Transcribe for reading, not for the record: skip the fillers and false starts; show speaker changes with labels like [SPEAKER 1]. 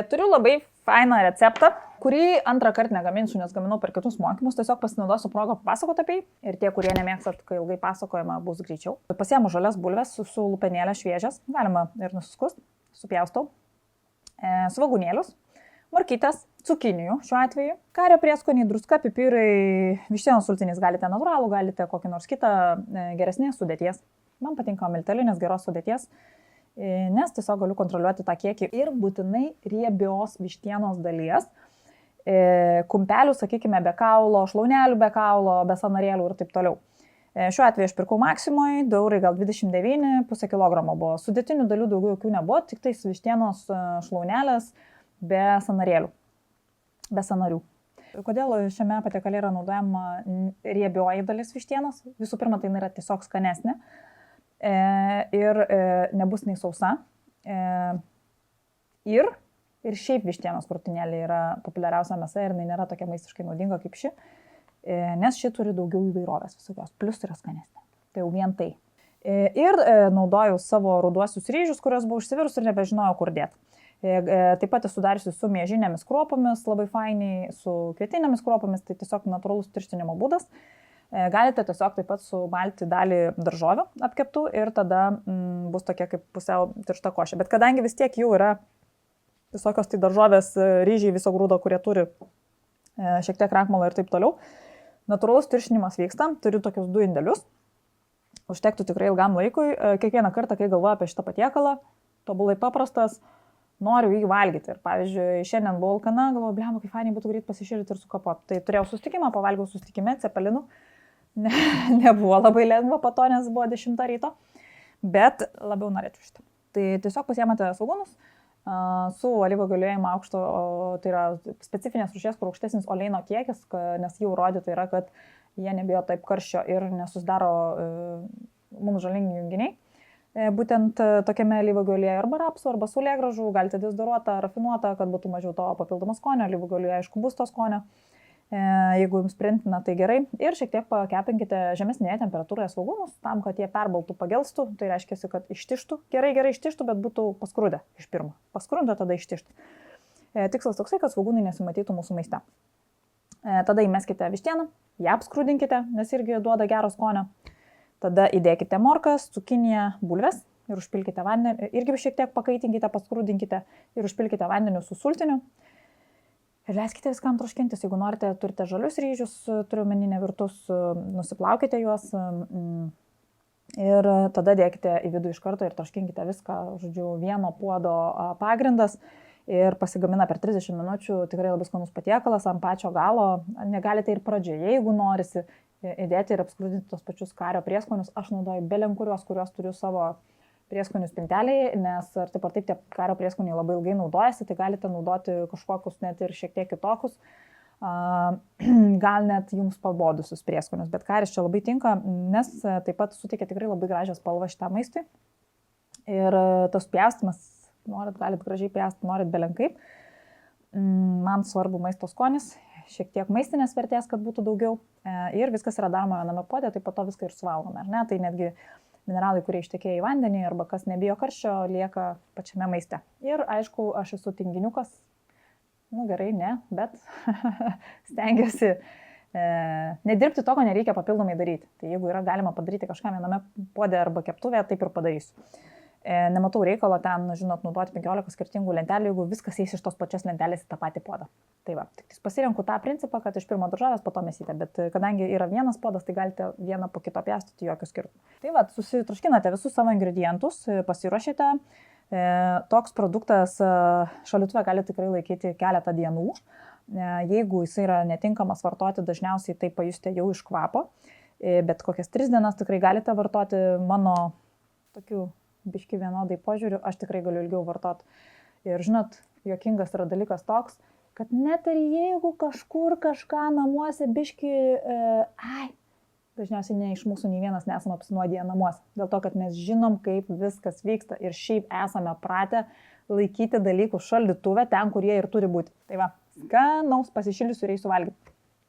[SPEAKER 1] Turiu labai fainą receptą, kurį antrą kartą negaminsiu, nes gaminau per kitus mokymus, tiesiog pasinaudosiu progą papasakoti apie jį ir tie, kurie nemėgstat, kai ilgai pasakojama, bus greičiau. Pasiemu žalias bulves su lupenėlė šviežias, galima ir nusiskust, supjaustau, svogūnėlius, morkytes, cukinijų šiuo atveju, kario prieskoniai, druska, pipirai, vištienos sultinys, galite natūralų, galite kokį nors kitą geresnės sudėties. Man patinka miltelinės geros sudėties, nes tiesiog galiu kontroliuoti tą kiekį ir būtinai riebios vištienos dalies, kumpelių, sakykime, be kaulo, šlaunelių be kaulo, be sanarėlių ir taip toliau. Šiuo atveju aš pirkau Maksimoj, €2 gal 29, pusę kilogramo buvo. Sudėtinių dalių daugiau jokių nebuvo, tik tais vištienos šlaunelės be sanarėlių, be sanarių. Kodėl šiame patiekale yra naudojama riebioji dalis vištienos? Visų pirma, tai yra tiesiog skanesnė. Ir nebus nei sausa. Ir šiaip vištienos krūtinėlė yra populiariausia mėsa ir jinai nėra tokia maistiškai naudinga kaip ši, nes ši turi daugiau įvairovės visokios, plus yra skanesnė. Tai jau vien tai. Ir naudojau savo ruduosius ryžius, kurios buvo užsivirus ir nebežinojau, kur dėti. Taip pat esu dariusi su miežinėmis kruopomis, labai fainiai, su kvietinėmis kruopomis, tai tiesiog natūralus tirštinimo būdas. Galite tiesiog taip pat sumalti dalį daržovių apkeptų ir tada bus tokia kaip pusiau tiršta košė. Bet kadangi vis tiek jau yra visokios tai daržovės, ryžiai viso grūdo, kurie turi šiek tiek krakmalo ir taip toliau, natūralus tirštinimas vyksta, turiu tokius 2 indelius, užtektų tikrai ilgam laikui. Kiekvieną kartą, kai galvoju apie šitą patiekalą, tobulai paprastas, noriu jį valgyti. Ir pavyzdžiui, šiandien buvau alkana, galvoju, blemba, kaip fainiai būtų greit pasišildyti ir sukapoti. Tai turėjau susitikimą, pavalgiau susitikime, cepelinų. Nebuvo labai lengva po to, nes buvo 10 ryto, bet labiau norėčiau šitą. Tai tiesiog pasiemate svogūnus su alyvuogių aliejumi aukšto, tai yra specifinės rūšies, kur aukštesnis oleino kiekis, nes jau rodyta yra, kad jie nebijo taip karščio ir nesusidaro mums žalingi junginiai. Būtent tokiame alyvuogių aliejuje arba rapsų, arba saulėgrąžų, galite dezodoruotą, rafinuotą, kad būtų mažiau to papildomo skonio, alyvuogių aliejuje aišku bus to skonio. Jeigu jums printina, tai gerai. Ir šiek tiek pakepinkite žemesnėje temperatūroje svogūnus, tam, kad jie perbaltų, pagelstų. Tai reiškia, kad ištištų, gerai ištištų, bet būtų paskrudę iš pirmo. Paskrudę, tada ištištų. Tikslas toksai, kad svogūnai nesimatytų mūsų maiste. Tada įmeskite vištieną, ją apskrudinkite, nes irgi duoda gero skonio. Tada įdėkite morkas, cukiniją, bulves ir užpilkite vandenį. Irgi šiek tiek pakaitinkite, paskrudinkite ir užpilkite vandeniu su sultiniu. Ir leiskite viskam troškintis. Jeigu norite, turite žalius ryžius, turiu omeny nevirtus, nusiplaukite juos ir tada dėkite į vidų iš karto ir troškinkite viską, žodžiu, vieno puodo pagrindas ir pasigamina per 30 minučių, tikrai labai skanus patiekalas ant pačio galo. Negalite ir pradžioje, jeigu norisi, įdėti ir apskrudinti tos pačius kario prieskonius. Aš naudoju belenkurios, kurios turiu savo prieskonių spintelėje, nes ar taip tie kario prieskoniai labai ilgai naudojasi, tai galite naudoti kažkokius net ir šiek tiek kitokius, gal net jums pabodusius prieskonius, bet karis čia labai tinka, nes taip pat suteikia tikrai labai gražią spalvą šitam maistui. Ir tas pjaustymas, norit, galit gražiai pjausti, norit belenkaip. Man svarbu maisto skonis, šiek tiek maistinės vertės, kad būtų daugiau. Ir viskas yra daroma viename puode, tai po to viską ir suvalgome, ar ne? Tai netgi mineralai, kurie ištekėjo į vandenį arba kas nebijo karščio, lieka pačiame maiste. Ir aišku, aš esu tinginiukas, gerai, ne, bet stengiuosi nedirbti to, ko nereikia papildomai daryti. Tai jeigu yra galima padaryti kažką viename puode arba keptuvėje, taip ir padarysiu. Nematau reikalo ten, naudoti 15 skirtingų lentelių, jeigu viskas eis iš tos pačios lentelės į tą patį puodą. Tai va, tik pasirenku tą principą, kad iš pirmo daržovės, po to mėsytę, bet kadangi yra vienas puodas, tai galite vieną po kito pjaustyti, jokių skirtumų. Tai va, susitroškinate visus savo ingredientus, pasiruošite. Toks produktas šaldytuve gali tikrai laikyti keletą dienų. Jeigu jis yra netinkamas vartoti, dažniausiai tai pajusite jau iš kvapo, bet kokias 3 dienas tikrai galite vartoti. Mano tokių biški vienodai požiūrių, aš tikrai galiu ilgiau vartoti. Ir žinot, juokingas yra dalykas toks, kad net ir jeigu kažkur kažką namuose biški, dažniausiai ne iš mūsų nei vienas nesame apsinuodiję namuose. Dėl to, kad mes žinom, kaip viskas vyksta ir šiaip esame pratę laikyti dalykus šaldytuve ten, kur jie ir turi būti. Tai va, skanaus pasišildysiu ir eisiu valgyti.